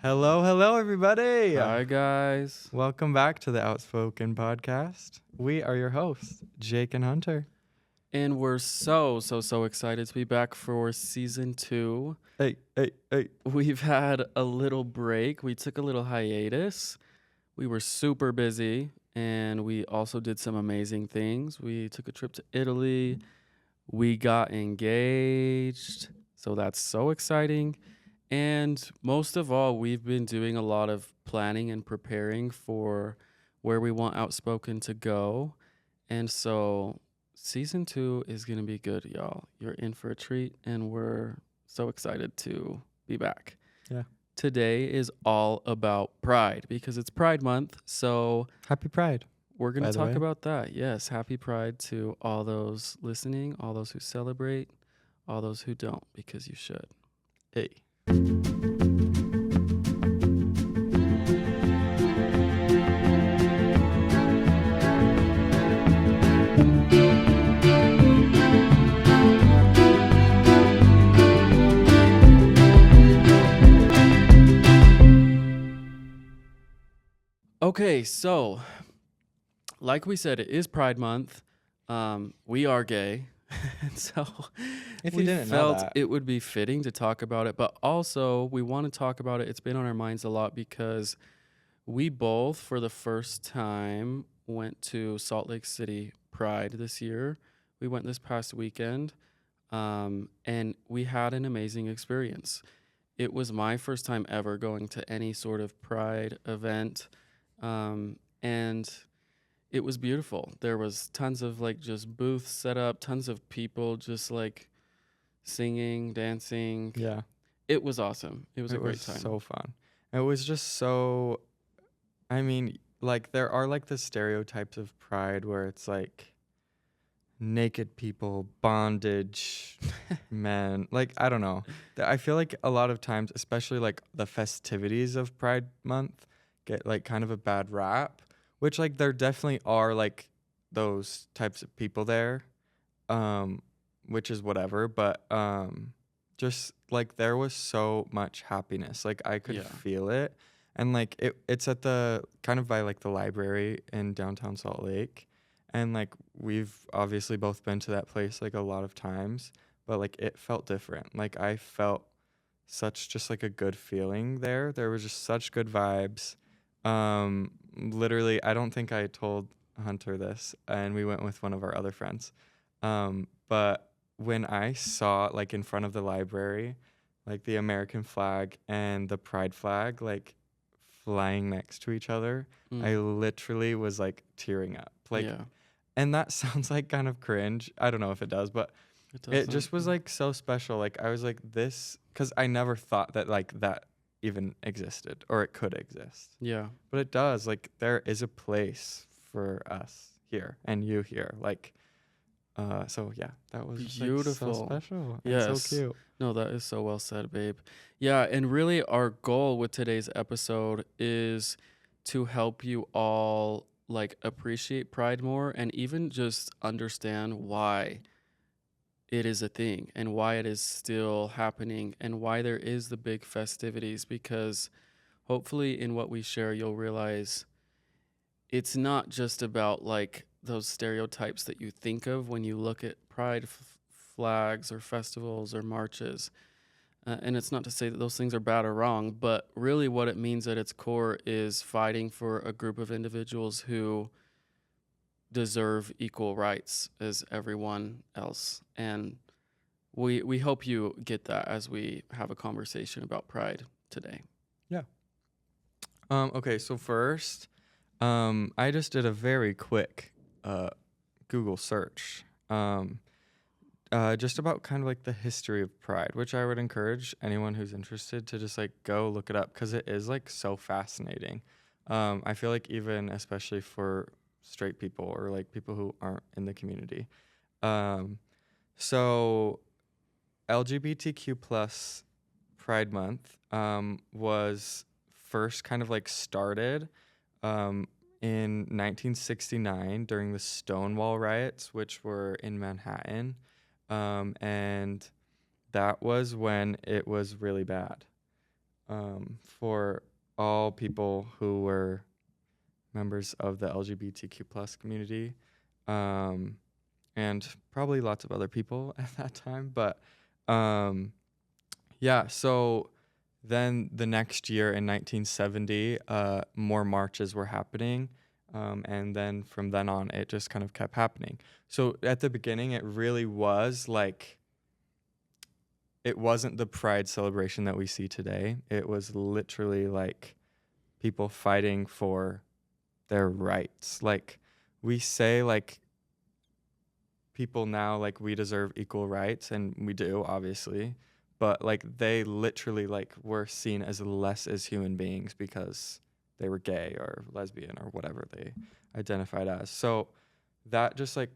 Hello, everybody. Hi, guys. Welcome back to the Outspoken Podcast. We are your hosts, Jake and Hunter. And we're so excited to be back for season 2. Hey. We've had a little break. We took a little hiatus. We were super busy, and we also did some amazing things. We took a trip to Italy. We got engaged. So that's so exciting. And most of all, we've been doing a lot of planning and preparing for where we want Outspoken to go. And so season 2 is going to be good, y'all. You're in for a treat, and we're so excited to be back. Yeah. Today is all about Pride because it's Pride Month. So Happy Pride. we're going by to the talk way. about that. Yes, happy Pride to all those listening, all those who celebrate, all those who don't, because you should. Hey. Okay, so like we said, it is Pride Month. We are gay. And so If you we didn't know felt that. it would be fitting to talk about it, but also we want to talk about it. It's been on our minds a lot because we both, for the first time, went to Salt Lake City Pride this year. We went this past weekend, and we had an amazing experience. It was my first time ever going to any sort of Pride event, and it was beautiful. There was tons of just booths set up, tons of people just singing, dancing. Yeah. It was awesome. It was a great time. So fun. It was just so, there are the stereotypes of Pride where it's naked people, bondage, men. I don't know. I feel like a lot of times, especially the festivities of Pride Month get kind of a bad rap, which there definitely are those types of people there, which is whatever. But just there was so much happiness. I could feel it. And it's at the kind of by the library in downtown Salt Lake. And we've obviously both been to that place a lot of times, but it felt different. I felt such just a good feeling there. There was just such good vibes. Literally, I don't think I told Hunter this, and we went with one of our other friends. But when I saw in front of the library, the American flag and the Pride flag flying next to each other, I literally was tearing up. And that sounds kind of cringe. I don't know if it does, but it just was so special. I was this, because I never thought that that even existed or it could exist. Yeah. But it does. There is a place for us here and you here. So yeah, that was just, beautiful. so special. Yes. And so cute. No, that is so well said, babe. Yeah, and really our goal with today's episode is to help you all appreciate Pride more and even just understand why it is a thing and why it is still happening and why there is the big festivities, because hopefully in what we share you'll realize it's not just about those stereotypes that you think of when you look at Pride flags or festivals or marches. And it's not to say that those things are bad or wrong, but really what it means at its core is fighting for a group of individuals who deserve equal rights as everyone else. And we hope you get that as we have a conversation about Pride today. Yeah. Okay, so first, I just did a very quick Google search. Just about kind of the history of Pride, which I would encourage anyone who's interested to just go look it up, because it is so fascinating. I feel even especially for straight people or people who aren't in the community. So LGBTQ plus Pride Month was first kind of started in 1969 during the Stonewall riots, which were in Manhattan. And that was when it was really bad. for all people who were members of the LGBTQ plus community, um, and probably lots of other people at that time. But um, yeah, so then the next year in 1970, more marches were happening. And then from then on, it just kind of kept happening. So at the beginning, it really was like, it wasn't the pride celebration that we see today. It was literally like people fighting for their rights. Like we say, like, people now, like, we deserve equal rights, and we do, obviously, but like they literally like were seen as less as human beings because they were gay or lesbian or whatever they identified as. So that just like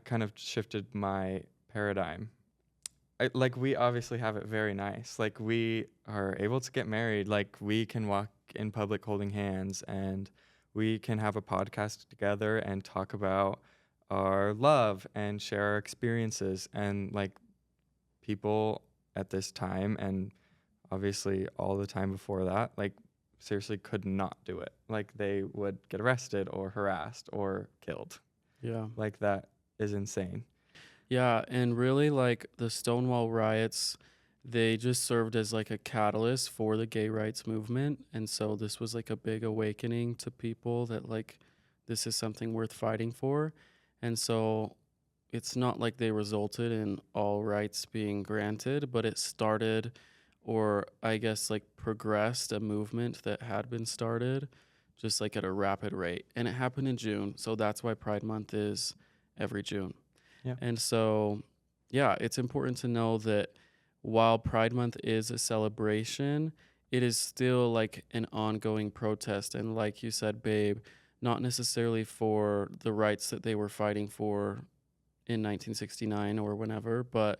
kind of shifted my paradigm. Like we obviously have it very nice. Like we are able to get married. Like we can walk in public holding hands, and we can have a podcast together and talk about our love and share our experiences. And like people at this time, and obviously all the time before that, like seriously could not do it. Like they would get arrested or harassed or killed. Yeah. Like that is insane. Yeah, and really like the Stonewall riots, they just served as like a catalyst for the gay rights movement. And so this was like a big awakening to people that like this is something worth fighting for. And so it's not like they resulted in all rights being granted, but it started, or I guess like progressed, a movement that had been started just like at a rapid rate. And it happened in June. So that's why Pride Month is every June. Yeah. And so, yeah, it's important to know that while Pride Month is a celebration, it is still like an ongoing protest. And like you said, babe, not necessarily for the rights that they were fighting for in 1969 or whenever, but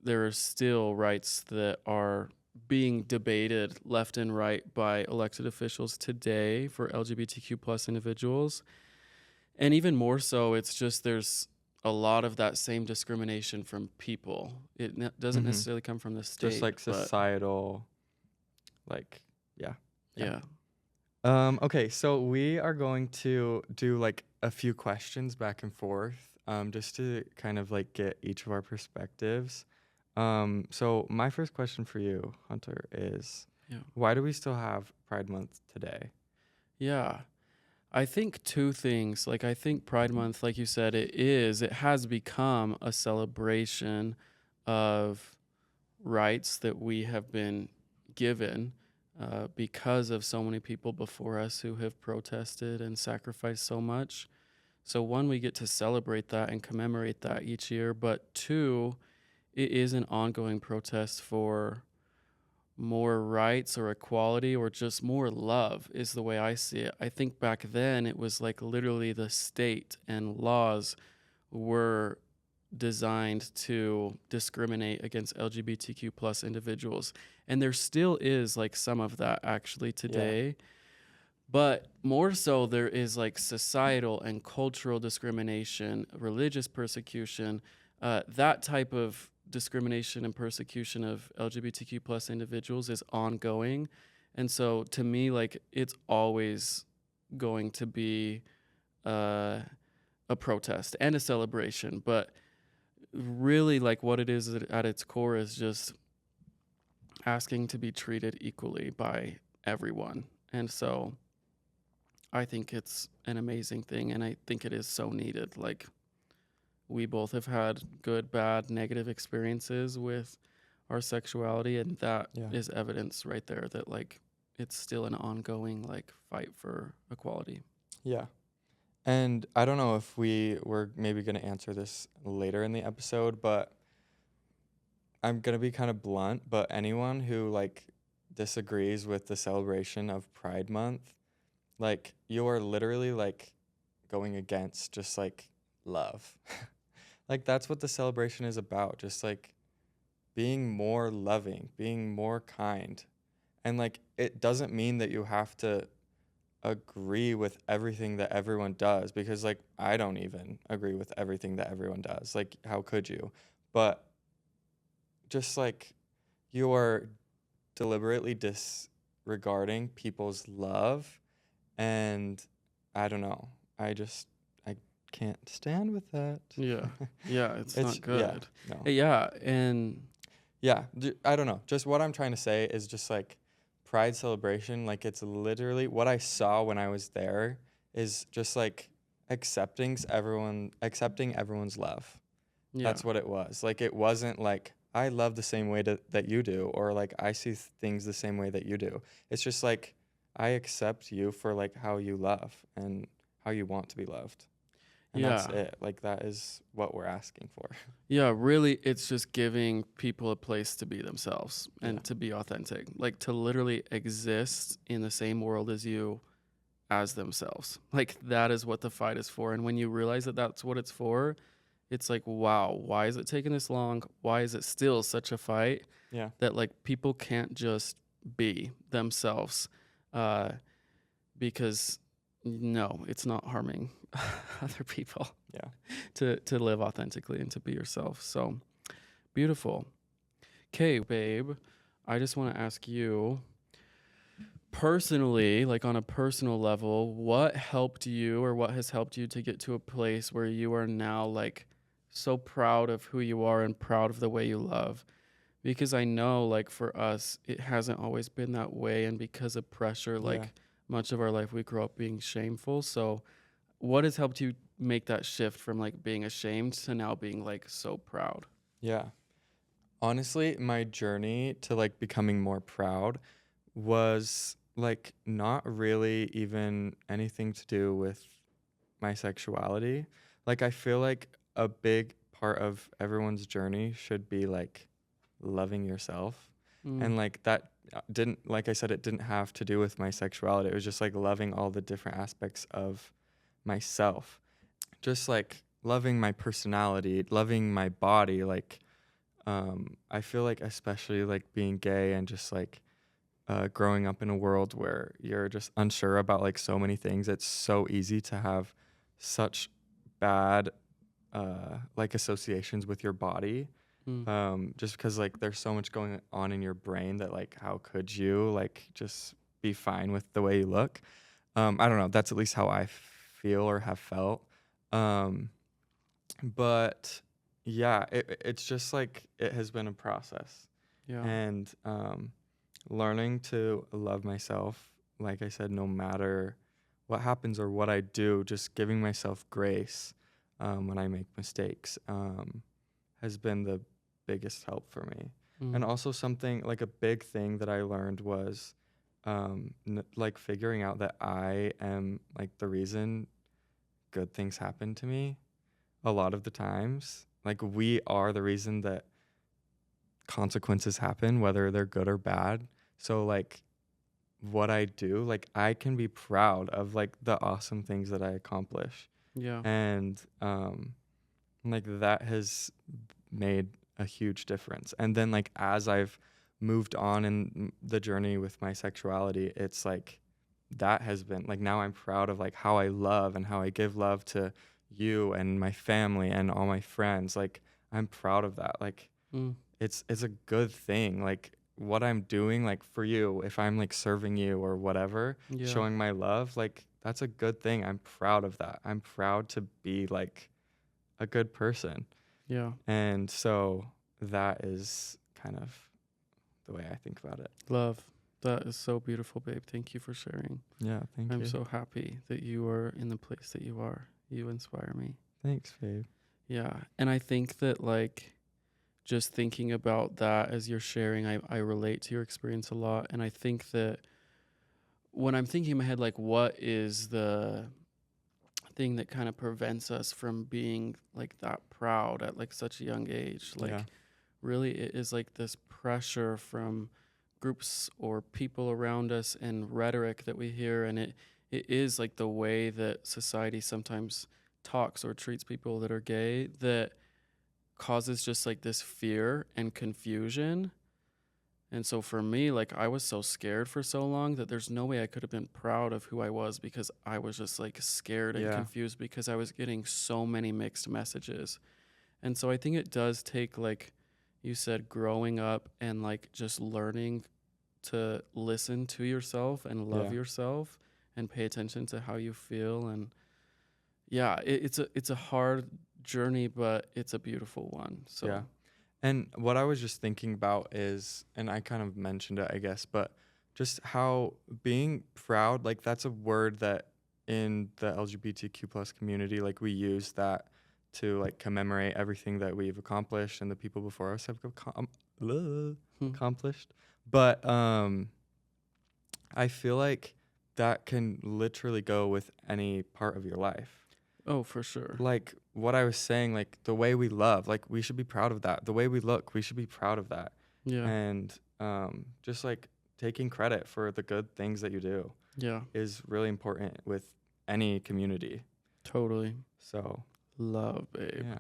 there are still rights that are being debated left and right by elected officials today for LGBTQ plus individuals. And even more so, it's just there's a lot of that same discrimination from people. It doesn't Mm-hmm. necessarily come from the Just state, like but societal, like, yeah. yeah. Okay, so we are going to do like a few questions back and forth, just to kind of like get each of our perspectives. So my first question for you, Hunter, is Yeah. why do we still have Pride Month today? Yeah. I think two things. Like, I think Pride Month, like you said, it has become a celebration of rights that we have been given because of so many people before us who have protested and sacrificed so much. So, one, we get to celebrate that and commemorate that each year. But two, it is an ongoing protest for more rights or equality or just more love, is the way I see it. I think back then it was like literally the state and laws were designed to discriminate against LGBTQ plus individuals. And there still is like some of that actually today. But more so, there is like societal and cultural discrimination, religious persecution, that type of discrimination and persecution of LGBTQ plus individuals is ongoing. And so to me, like it's always going to be uh, a protest and a celebration. But really, like what it is at its core is just asking to be treated equally by everyone. And so I think it's an amazing thing, and I think it is so needed. Like, we both have had good, bad, negative experiences with our sexuality, and that Yeah. is evidence right there that, like, it's still an ongoing, like, fight for equality. Yeah. And I don't know if we were maybe going to answer this later in the episode, but I'm going to be kind of blunt, but anyone who like disagrees with the celebration of Pride Month, like you are literally like going against just like love. Like that's what the celebration is about, just like being more loving, being more kind. And like it doesn't mean that you have to agree with everything that everyone does, because like I don't even agree with everything that everyone does. Like how could you? But just like you are deliberately disregarding people's love, and I don't know. I can't stand with that. Yeah. Yeah, it's It's not yeah, good. no. Yeah, and Yeah, I don't know. Just what I'm trying to say is just like pride celebration, like it's literally what I saw when I was there is just like accepting everyone's love. yeah. That's what it was. Like it wasn't like I love the same way that you do or like I see things the same way that you do. It's just like I accept you for like how you love and how you want to be loved. And that's Yeah. it. Like that is what we're asking for. Yeah, really, it's just giving people a place to be themselves Yeah. and to be authentic, like to literally exist in the same world as you as themselves. Like that is what the fight is for. And when you realize that that's what it's for, it's like, wow, why is it taking this long? Why is it still such a fight Yeah. that like people can't just be themselves? Uh, because no, it's not harming other people Yeah. to live authentically and to be yourself. So beautiful. Okay, babe, I just want to ask you personally, like on a personal level, what helped you or what has helped you to get to a place where you are now like so proud of who you are and proud of the way you love? Because I know like for us, it hasn't always been that way. And because of pressure, Yeah. like much of our life, we grew up being shameful. So, what has helped you make that shift from like being ashamed to now being like so proud? Yeah. Honestly, my journey to like becoming more proud was like not really even anything to do with my sexuality. Like I feel like a big part of everyone's journey should be like loving yourself. Mm, And like that didn't like I said it didn't have to do with my sexuality. It was just like loving all the different aspects of myself. Just like loving my personality, loving my body like I feel like especially like being gay and just like growing up in a world where you're just unsure about like so many things, it's so easy to have such bad like associations with your body. mm, Just because like there's so much going on in your brain that like how could you like just be fine with the way you look? I don't know. That's at least how I feel or have felt. Um, but yeah, it's just like it has been a process yeah. and learning to love myself, like I said, no matter what happens or what I do, just giving myself grace when I make mistakes has been the biggest help for me. And Mm, also something like a big thing that I learned was like figuring out that I am like the reason good things happen to me a lot of the times. Like we are the reason that consequences happen, whether they're good or bad. So like what I do, like I can be proud of like the awesome things that I accomplish. yeah. And like that has made a huge difference. And then like as I've moved on in the journey with my sexuality, it's like that has been like now I'm proud of like how I love and how I give love to you and my family and all my friends. Like I'm proud of that. Like Mm, it's a good thing. Like what I'm doing like for you, if I'm like serving you or whatever, yeah. showing my love, like that's a good thing. I'm proud of that. I'm proud to be like a good person. Yeah. And so that is kind of the way I think about it. Love. That is so beautiful, babe. Thank you for sharing. Yeah, thank I'm you. so happy that you are in the place that you are. You inspire me. Thanks, babe. Yeah. And I think that, like, just thinking about that as you're sharing, I relate to your experience a lot. And I think that when I'm thinking in my head, like, what is the thing that kind of prevents us from being like that proud at like such a young age? Yeah. Like, really, it is like this pressure from groups or people around us and rhetoric that we hear. And it is like the way that society sometimes talks or treats people that are gay that causes just like this fear and confusion. And so for me, like I was so scared for so long that there's no way I could have been proud of who I was because I was just like scared and Yeah. confused because I was getting so many mixed messages. And so I think it does take, like you said, growing up and like just learning to listen to yourself and love Yeah. yourself and pay attention to how you feel. And yeah, it's a hard journey, but it's a beautiful one. So Yeah. And what I was just thinking about is, and I kind of mentioned it, I guess, but just how being proud, like that's a word that in the LGBTQ plus community, like we use that to like commemorate everything that we've accomplished and the people before us have accomplished. But I feel like that can literally go with any part of your life. oh, for sure. Like what I was saying, like the way we love, like we should be proud of that. The way we look, we should be proud of that. Yeah. And just like taking credit for the good things that you do Yeah. is really important with any community. Totally. So Love, babe. yeah,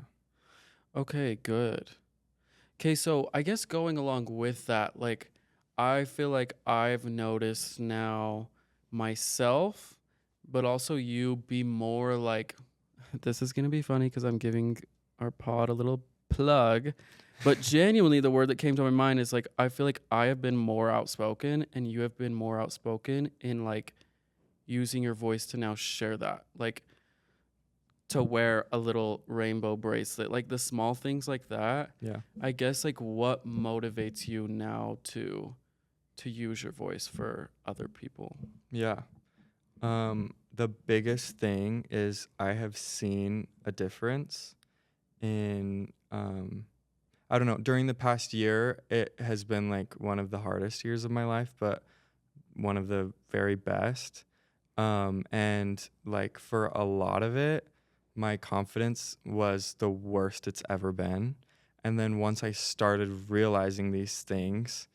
Okay, good. Okay, so I guess going along with that, like, I feel like I've noticed now myself, but also you be more like, this is going to be funny because I'm giving our pod a little plug. But genuinely, the word that came to my mind is like, I feel like I have been more outspoken and you have been more outspoken in like using your voice to now share that. Like, to wear a little rainbow bracelet, like the small things like that. yeah, I guess like what motivates you now to use your voice for other people? yeah. The biggest thing is I have seen a difference in I don't know, during the past year it has been like one of the hardest years of my life, but one of the very best. And like for a lot of it, my confidence was the worst it's ever been. And then once I started realizing these things,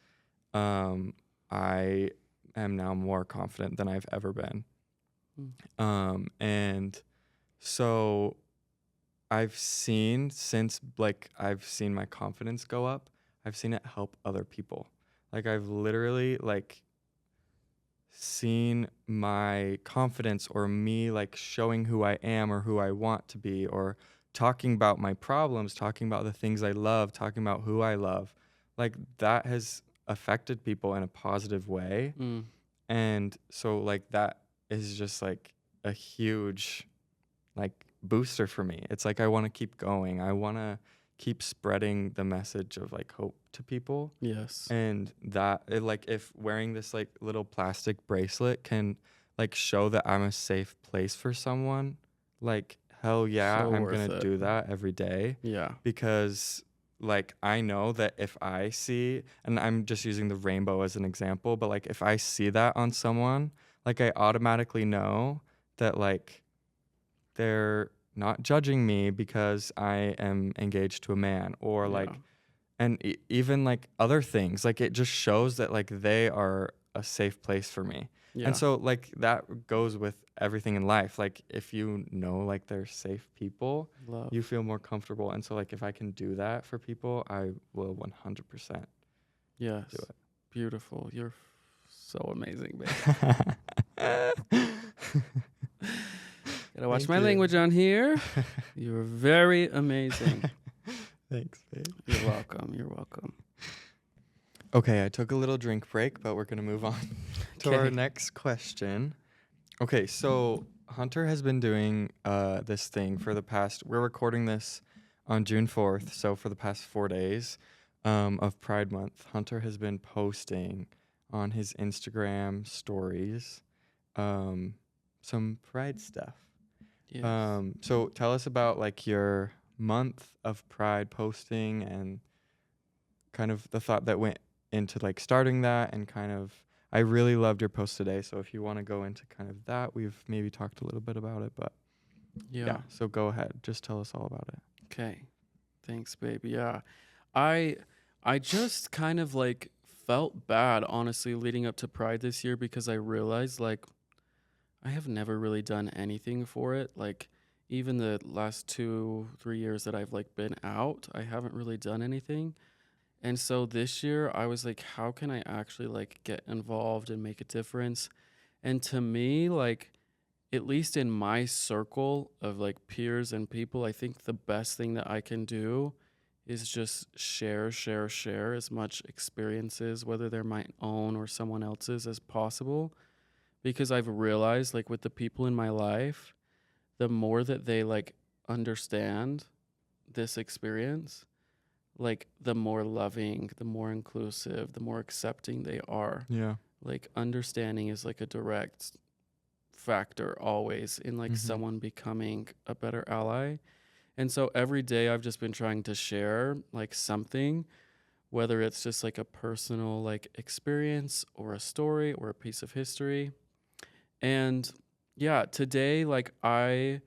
I am now more confident than I've ever been. And so I've seen since like I've seen my confidence go up, I've seen it help other people. Like I've literally like seen my confidence or me like showing who I am or who I want to be or talking about my problems, talking about the things I love, talking about who I love. Like that has affected people in a positive way. Mm, And so like that is just like a huge like booster for me. It's like I want to keep going. I want to keep spreading the message of like hope to people. yes. And that it, like if wearing this like little plastic bracelet can like show that I'm a safe place for someone, like hell yeah, So I'm worth going to it. do that every day Yeah. because like I know that if I see, and I'm just using the rainbow as an example, but like if I see that on someone, like I automatically know that like they're not judging me because I am engaged to a man or Yeah. like and even like other things like it just shows that like they are a safe place for me. And Yeah. so like that goes with everything in life. Like if you know like they're safe people, Love. you feel more comfortable. And so like if I can do that for people, I will 100% Yes. do it. Beautiful. You're so amazing, babe. Gotta watch Thank my you. language on here. You're very amazing. Thanks, babe. You're welcome. You're welcome. Okay, I took a little drink break, but we're going to move on to our Okay. next question. Okay, so Hunter has been doing this thing for the past, we're recording this on June 4th, so for the past 4 days of Pride Month, Hunter has been posting on his Instagram stories some Pride stuff. Yes. So tell us about like your month of Pride posting and kind of the thought that went into like starting that and kind of I really loved your post today. So if you want to go into kind of that, we've maybe talked a little bit about it, but yeah. So go ahead. Just tell us all about it. Okay. Thanks, baby. Yeah. I I just kind of like felt bad honestly leading up to Pride this year because I realized like I have never really done anything for it. Like even the last 2, 3 years that I've like been out, I haven't really done anything. And so this year I was like, how can I actually like get involved and make a difference? And to me, like at least in my circle of like peers and people, I think the best thing that I can do is just share as much experiences, whether they're my own or someone else's, as possible. Because I've realized, like, with the people in my life, the more that they like understand this experience, like the more loving, the more inclusive, the more accepting they are. Yeah. Like understanding is like a direct factor always in like someone becoming a better ally. And so every day I've just been trying to share like something, whether it's just like a personal like experience or a story or a piece of history. And yeah, today like I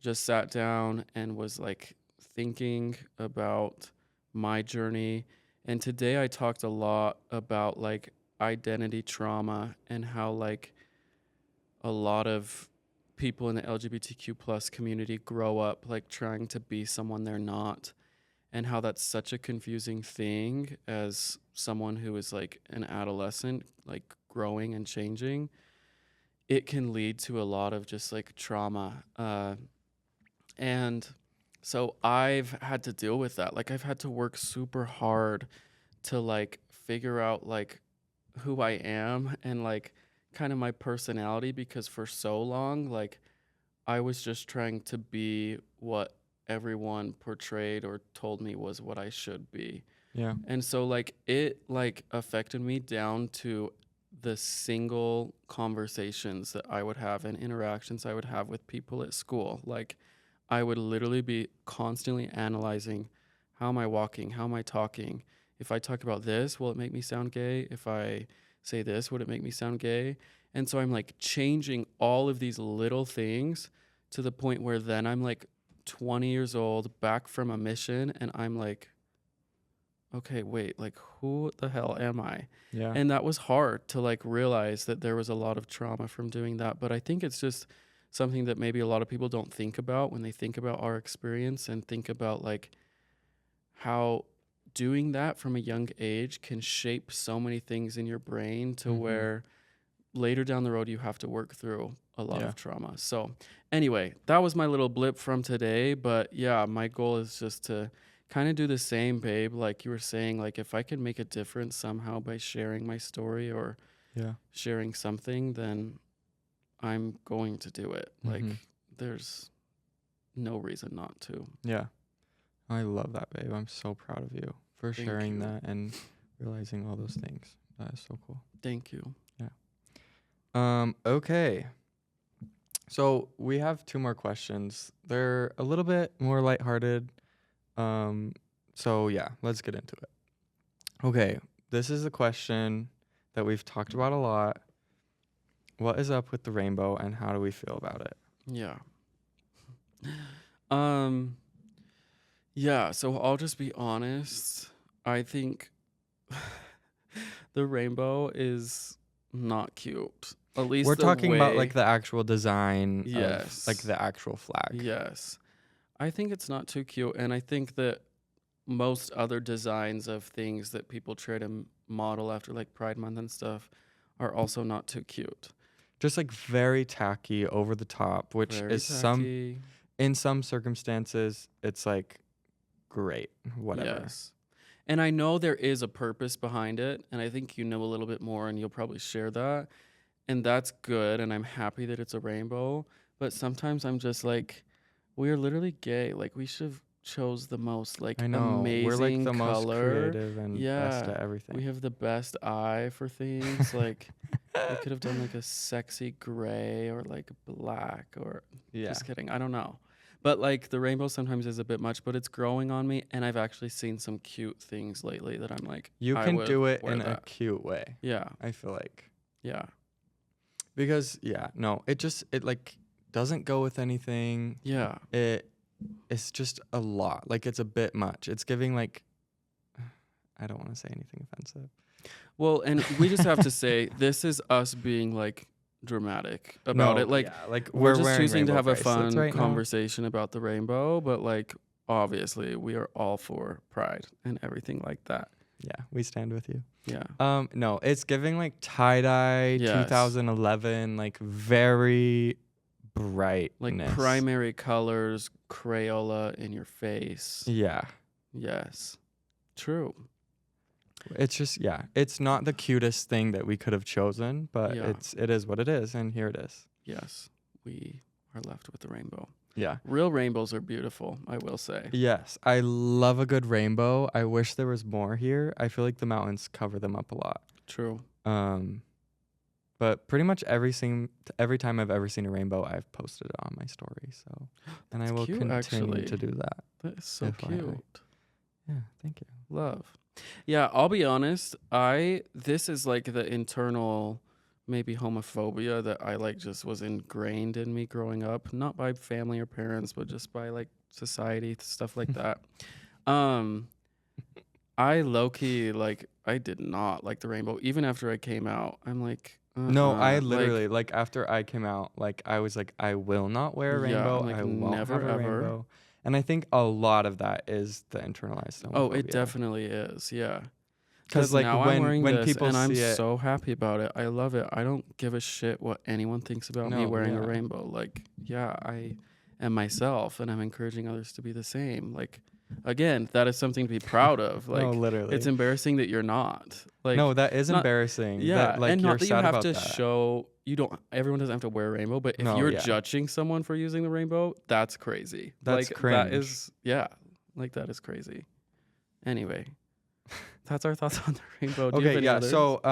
just sat down and was like thinking about my journey. And today I talked a lot about like identity trauma and how like a lot of people in the LGBTQ plus community grow up like trying to be someone they're not, and how that's such a confusing thing as someone who is like an adolescent, like growing and changing. It can lead to a lot of just like trauma. And so I've had to deal with that. Like I've had to work super hard to like figure out like who I am and like kind of my personality, because for so long like I was just trying to be what everyone portrayed or told me was what I should be. Yeah. And so like it like affected me down to the single conversations that I would have and interactions I would have with people at school. Like I would literally be constantly analyzing, how am I walking? How am I talking? If I talk about this, will it make me sound gay? If I say this, would it make me sound gay? And so I'm like changing all of these little things to the point where then I'm like 20 years old, back from a mission, and I'm like, okay, wait, like who the hell am I? Yeah. And that was hard to like realize that there was a lot of trauma from doing that. But I think it's just something that maybe a lot of people don't think about when they think about our experience and think about like how doing that from a young age can shape so many things in your brain to where later down the road you have to work through a lot Yeah. of trauma. So anyway, that was my little blip from today. But yeah, my goal is just to kind of do the same, babe. Like you were saying, like if I can make a difference somehow by sharing my story or Yeah. sharing something, then I'm going to do it. Like there's no reason not to. Yeah. I love that, babe. I'm so proud of you for Thank sharing you. that and realizing all those things. That is so cool. Thank you. Okay. So we have 2 more questions. They're a little bit more lighthearted. So yeah, let's get into it. Okay, this is a question that we've talked about a lot. What is up with the rainbow and how do we feel about it? Yeah. Yeah, so I'll just be honest. I think the rainbow is not cute. At least We're the talking about way. like the actual design of Yes. like the actual flag. Yes. I think it's not too cute. And I think that most other designs of things that people try to model after like Pride Month and stuff are also not too cute. Just like very tacky, over the top, which Very is tacky. in some circumstances it's like great, whatever. Yes. And I know there is a purpose behind it. And I think you know a little bit more and you'll probably share that. And that's good. And I'm happy that it's a rainbow. But sometimes I'm just like, we are literally gay. Like we should have chose the most like I know. amazing We're like the most color. creative and best Yeah. at everything. We have the best eye for things. Like we could have done like a sexy gray or like black or Yeah. just kidding. I don't know. But like the rainbow sometimes is a bit much, but it's growing on me. And I've actually seen some cute things lately that I'm like, You I can would do it wear in a that. cute way, Yeah. I feel like. Yeah. Because it like doesn't go with anything. Yeah. It's just a lot. Like it's a bit much. It's giving like I don't want to say anything offensive. Well, and we just have to say this is us being like dramatic about it. Like yeah, like we're just wearing choosing to rainbow have a bracelets fun right now. conversation about the rainbow, but like obviously we are all for pride and everything like that. Yeah, we stand with you. Yeah. No, it's giving like tie-dye Yes. 2011, like very brightness. Like primary colors, Crayola in your face. Yeah. Yes. True. It's just, yeah, it's not the cutest thing that we could have chosen, but Yeah. it is what it is, and here it is. Yes. We are left with the rainbow. Yeah. Real rainbows are beautiful, I will say. Yes, I love a good rainbow. I wish there was more here. I feel like the mountains cover them up a lot. True. But pretty much every time I've ever seen a rainbow, I've posted it on my story. So, and I will cute, continue actually. to do that. That is so FYI. cute. Yeah, thank you. Love. Yeah, I'll be honest. This is like the internal maybe homophobia that I like just was ingrained in me growing up, not by family or parents, but just by like society, stuff like that. I low key like I did not like the rainbow even after I came out. I'm like No, I like, literally like after I came out, like I was like, I will not wear a yeah, rainbow. I'm like I won't never have a ever. rainbow. And I think a lot of that is the internalized homophobia. Oh, it definitely is. Yeah. Because like now I'm wearing when this people and I'm see it, so happy about it. I love it. I don't give a shit what anyone thinks about me No, wearing a yeah. rainbow. Like, yeah, I am myself and I'm encouraging others to be the same. Like, again, that is something to be proud of. Like, no, literally, it's embarrassing that you're not. Like, no, that is not- embarrassing. yeah, that, like and you're not that you sad have about to that. show. You don't. Everyone doesn't have to wear a rainbow, but if No, you're yeah. judging someone for using the rainbow, that's crazy. That's like, cringe. That is, yeah, like that is crazy. Anyway, that's our thoughts on the rainbow. Do you have Okay, any yeah. others? So,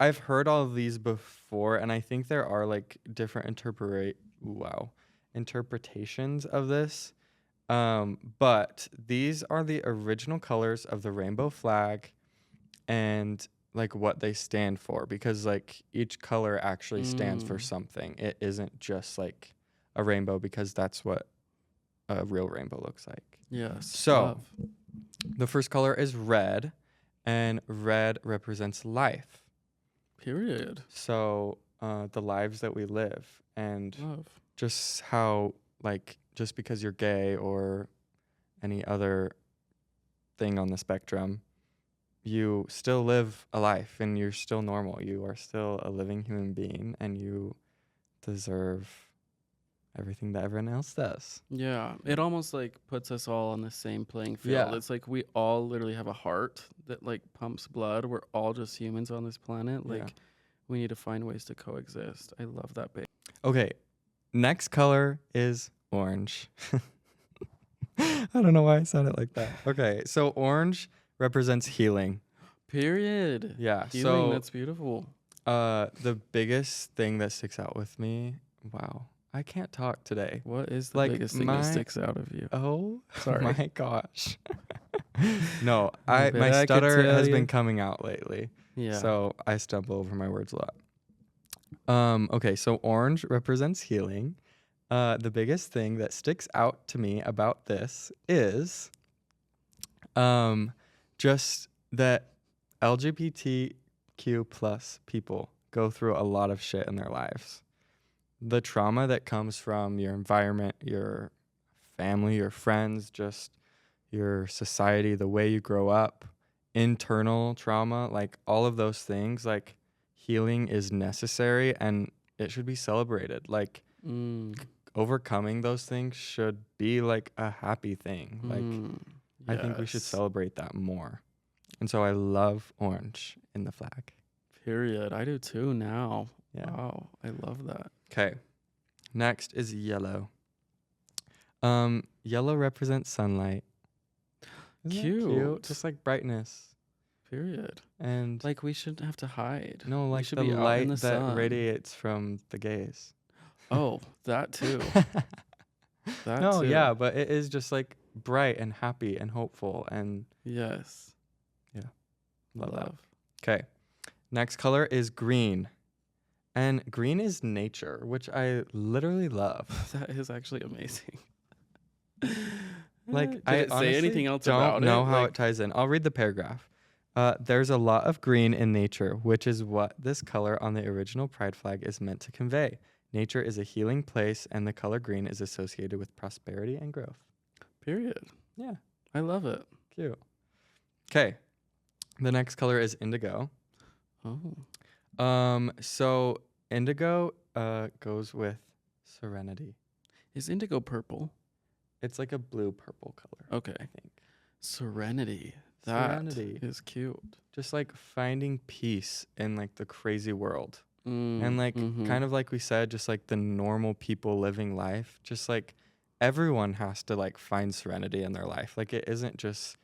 I've heard all of these before, and I think there are like different interpretations of this. But these are the original colors of the rainbow flag, and like what they stand for, because like each color actually stands for something. It isn't just like a rainbow because that's what a real rainbow looks like. Yes. So, love. the first color is red, and red represents life. Period. So, the lives that we live, and Love. just how, like, just because you're gay or any other thing on the spectrum, you still live a life and you're still normal. You are still a living human being, and you deserve everything that everyone else does. Yeah. It almost like puts us all on the same playing field. Yeah. It's like we all literally have a heart that like pumps blood. We're all just humans on this planet. Like Yeah. we need to find ways to coexist. I love that bit. Okay, next color is orange. I don't know why I said it like that. Okay, so orange represents healing. Period. Yeah. Healing, So that's beautiful. the biggest thing that sticks out with me, wow, I can't talk today. What is the Like, biggest thing that sticks out of you? Oh, Sorry. my gosh. No, I bet my I could stutter tell has you. been coming out lately. Yeah. So I stumble over my words a lot. Okay, so orange represents healing. The biggest thing that sticks out to me about this is just that LGBTQ plus people go through a lot of shit in their lives. The trauma that comes from your environment, your family, your friends, just your society, the way you grow up, internal trauma, like all of those things, like healing is necessary and it should be celebrated. Like overcoming those things should be like a happy thing. Like I think we should Yes. celebrate that more. And so I love orange in the flag. Period. I do too now. Yeah. Wow. I love that. Okay. Next is yellow. Yellow represents sunlight. Isn't that Cute. Just like brightness. Period. And Like we shouldn't have to hide. no, we like should the be out light in the that sun. radiates from the gays. Oh, that too. That No, too. yeah, but it is just like bright and happy and hopeful, and Yes. love that. Okay. Next color is green. And green is nature, which I literally love. That is actually amazing. Like, Did I it say honestly anything else don't about know it? how Like- it ties in. I'll read the paragraph. There's a lot of green in nature, which is what this color on the original pride flag is meant to convey. Nature is a healing place, and the color green is associated with prosperity and growth. Period. Yeah. I love it. Cute. Okay. The next color is indigo. Oh. So indigo goes with serenity. Is indigo purple? It's like a blue purple color, Okay. I think. Serenity. That Serenity. is cute. Just like finding peace in like the crazy world. And like Mm-hmm. kind of like we said, just like the normal people living life, just like everyone has to like find serenity in their life. Like it isn't just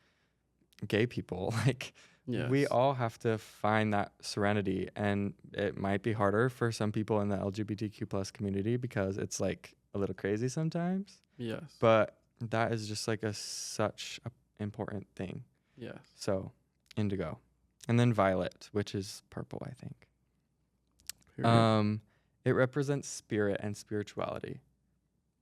gay people. Like Yes. we all have to find that serenity, and it might be harder for some people in the LGBTQ plus community because it's like a little crazy sometimes. Yes. But that is just like such a important thing. Yes. So indigo, and then violet, which is purple, I think. Period. It represents spirit and spirituality,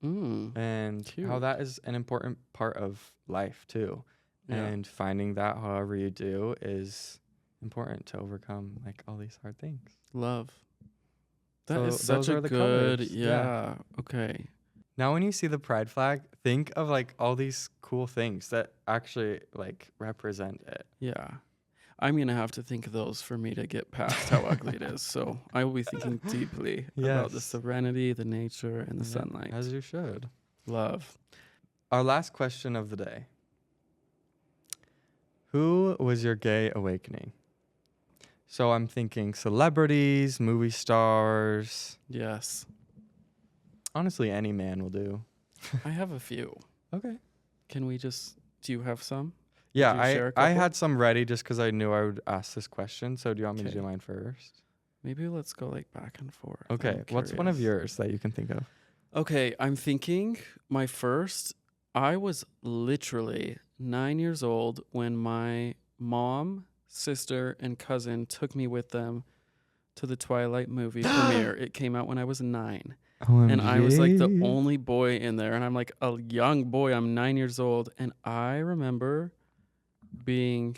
and how Cute. that is an important part of life too. Yeah. And finding that however you do is important to overcome like all these hard things. Love. That So is those such a are the good. colors. Yeah. Okay. Now when you see the pride flag, think of like all these cool things that actually like represent it. Yeah. I'm going to have to think of those for me to get past how ugly it is. So I will be thinking deeply about the Yes. serenity, the nature, and the Yeah, sunlight. as you should. Love. Our last question of the day. Who was your gay awakening? So I'm thinking celebrities, movie stars. Yes. Honestly, any man will do. I have a few. Okay. Can we just, do you have some? Yeah, you share a I couple? had some ready just because I knew I would ask this question. So do you want me to Okay. do mine first? Maybe let's go like back and forth. Okay. I'm What's one of curious. yours that you can think of? Okay, I'm thinking my first, I was literally 9 years old when my mom, sister, and cousin took me with them to the Twilight movie premiere. It came out when I was 9. And I was like the only boy in there. And I'm like a young boy. I'm 9 years old. And I remember being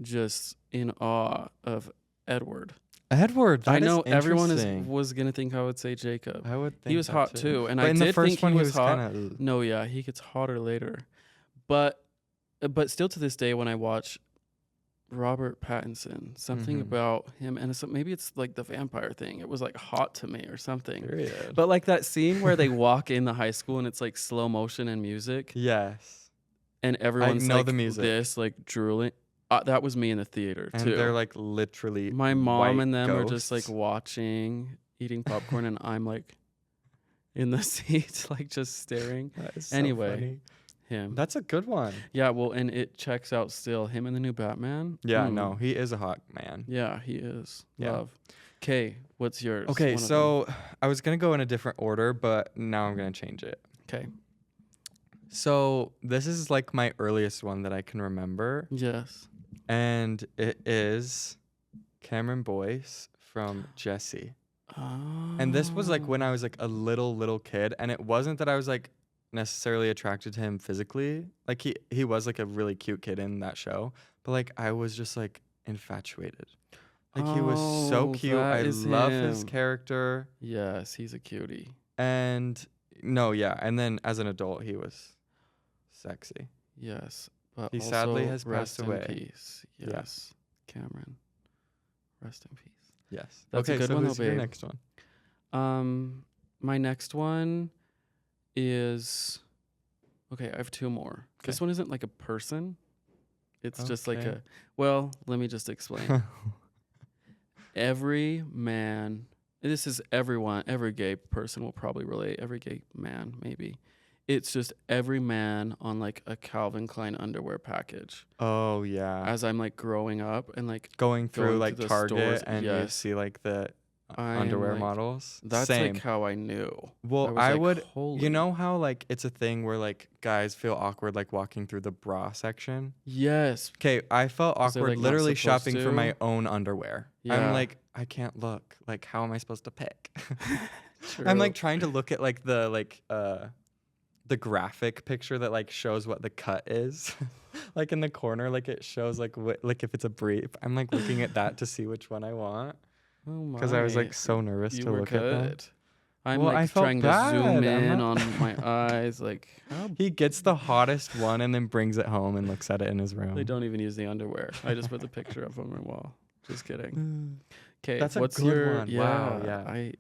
just in awe of Edward. Edward. I That know is everyone interesting. was going to think I would say Jacob. I would think He was that hot too. And But I in did the first think one, he was hot. kind of. No, yeah, he gets hotter later. But still to this day when I watch Robert Pattinson, something Mhm. about him, and maybe it's like the vampire thing. It was like hot to me or something. Period. But like that scene where they walk in the high school and it's like slow motion and music, Yes. and everyone's know like the music. this, like drooling. That was me in the theater And too. they're like literally. My mom white and them are just like ghosts. watching, eating popcorn, and I'm like in the seat, like just staring. That is so Anyway. funny. Him. That's a good one. Yeah, well, and it checks out still. Him and the new Batman. Yeah, no, he is a hot man. Yeah, he is. Yeah. Love. Okay, what's yours? Okay, One of so I was gonna go in a different order, but now I'm gonna change it. them. Okay. So this is like my earliest one that I can remember, Yes. and it is Cameron Boyce from Jessie. Oh. And this was like when I was like a little kid, and it wasn't that I was like necessarily attracted to him physically. Like he was like a really cute kid in that show, but like I was just like infatuated. Like he was so Oh, cute. that I is love his him. character. Yes, he's a cutie. And no, yeah. And then as an adult, he was sexy. Yes, but He also sadly has rest passed away. in peace. Yeah. Yes, Cameron, rest in peace. Yes. That's a okay, good so one, who's though, your babe. next one? My next one is okay. I have two more. This Okay. one isn't like a person. It's just like Okay. well, let me just explain. Every man, this is everyone, every gay person will probably relate. Every gay man, maybe. It's just every man on like a Calvin Klein underwear package. Oh yeah. As I'm like growing up and like Going through going to like the Target stores, and you yes. see like the I am, underwear like- models. that's Same. like how I knew. Well, was I like, would. Holy. You know how like it's a thing where like guys feel awkward like walking through the bra section. Yes. Okay, I felt 'Cause they're, awkward like, not literally supposed shopping for to. my own underwear. Yeah. I'm like, I can't look. Like, how am I supposed to pick? True. I'm like trying to look at like the graphic picture that like shows what the cut is. Like in the corner, like it shows like what like if it's a brief. I'm like looking at that to see which one I want Oh because I was my. like so nervous You to were look at them. good. I'm Well, I like felt trying to bad. zoom I'm in not- on my eyes. Like, how He gets the hottest one and then brings it home and looks at it in his room. they don't even use the underwear. I just put the picture up on my wall. Just kidding. Okay, That's a what's good your? one. Yeah, Wow, yeah.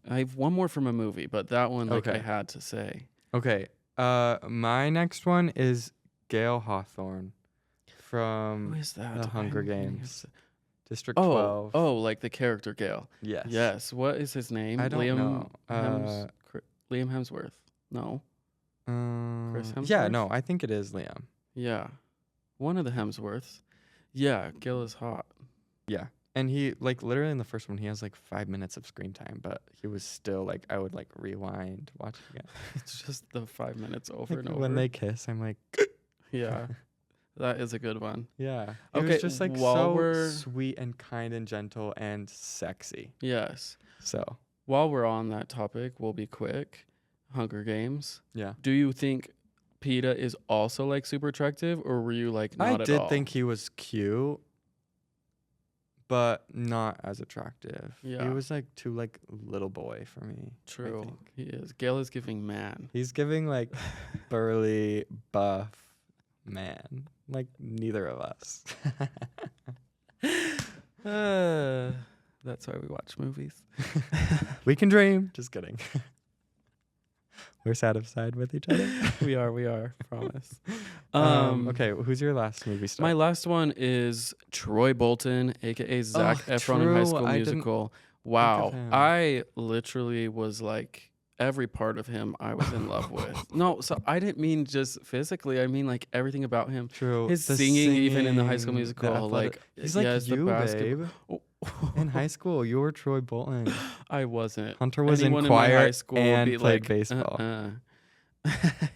I have one more from a movie, but that one like I Okay. had to say. Okay. My next one is Gail Hawthorne Who from is that? the Hunger I'm getting Games, upset. District Oh, 12. oh, like the character Gale. Yes. Yes. What is his name? I don't know. Liam Hemsworth. No. Chris Yeah, Hemsworth? no, I think it is Liam. Yeah. One of the Hemsworths. Yeah, Gale is hot. Yeah. And he, like, literally in the first one, he has like 5 minutes of screen time, but he was still like, I would like rewind, watch it again. It's just the 5 minutes over Like, and over. when they kiss, I'm like, Yeah. That is a good one. yeah. He Okay, was just like while so we're- sweet and kind and gentle and sexy. Yes. So, While we're on that topic, we'll be quick. Hunger Games. yeah. Do you think PETA is also like super attractive, or were you like not I at did all? think he was cute, but not as attractive. Yeah. He was like too like little boy for me. I True. think. He is. Gale is giving man. He's giving like burly, buff man. Like neither of us. That's why we watch movies. We can dream. Just kidding. We're satisfied with each other. we are. Promise. Okay, who's your last movie star? My last one is Troy Bolton, aka Zac Efron in High true. School I didn't Musical. Wow, him. I literally was like every part of him I was in love with. No, so I didn't mean just physically. I mean like everything about him. True. His The singing, even in the High School the Musical, athletic- like he's like yes, the you, basketball. babe. In high school, you were Troy Bolton. I wasn't. Hunter was Anyone in my choir high school would and be played like, baseball.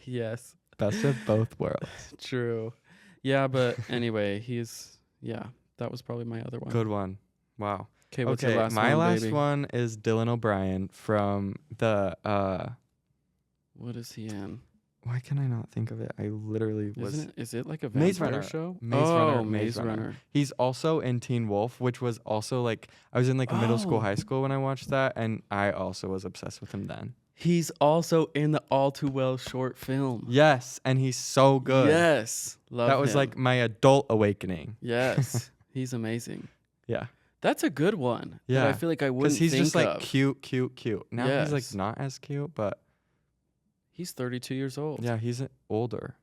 Yes, Best of both worlds. true. Yeah, but anyway, that was probably my other one. Good one. Wow. Okay, what's Okay, your last my one, last baby? one is Dylan O'Brien from the What is he in? why can I not think of it? I literally was Is it like a Maze vampire Runner. show? Maze Runner, Oh, Maze Maze Runner. Runner. He's also in Teen Wolf, which was also like I was in like middle school, Oh. high school when I watched that, and I also was obsessed with him then. He's also in the All Too Well short film. Yes, and he's so good. Yes, love That was him. like my adult awakening. Yes, he's amazing. Yeah. That's a good one. that Yeah, I feel like I wouldn't Because he's think just like of. cute. Now he's Yes. like not as cute, but He's 32 years old. yeah, he's older.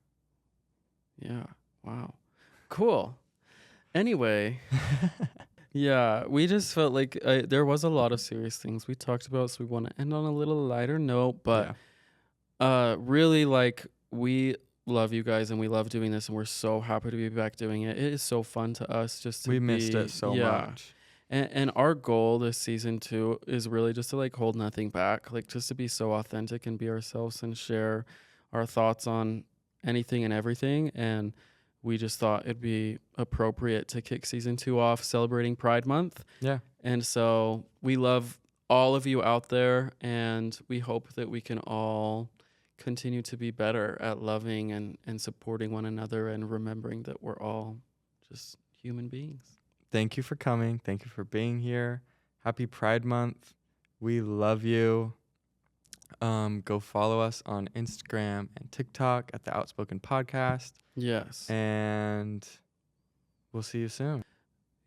Yeah. Wow. Cool. Anyway, yeah, we just felt like there was a lot of serious things we talked about, so we want to end on a little lighter note. But really, like, we love you guys and we love doing this, and we're so happy to be back doing it. It is so fun to us just to We missed it so much. And our goal this season too is really just to like hold nothing back, like just to be so authentic and be ourselves and share our thoughts on anything and everything. And we just thought it'd be appropriate to kick season 2 off celebrating Pride Month. Yeah. And so we love all of you out there, and we hope that we can all continue to be better at loving and supporting one another and remembering that we're all just human beings. Thank you for coming. Thank you for being here. Happy Pride Month. We love you. Go follow us on Instagram and TikTok at the Outspoken Podcast. Yes. And we'll see you soon.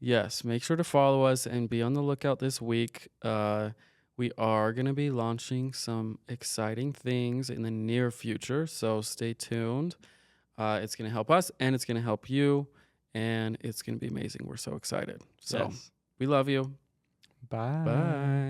Yes. Make sure to follow us and be on the lookout this week. We are going to be launching some exciting things in the near future, so stay tuned. It's going to help us and it's going to help you, and it's going to be amazing. We're so excited. So Yes. we love you. Bye. Bye.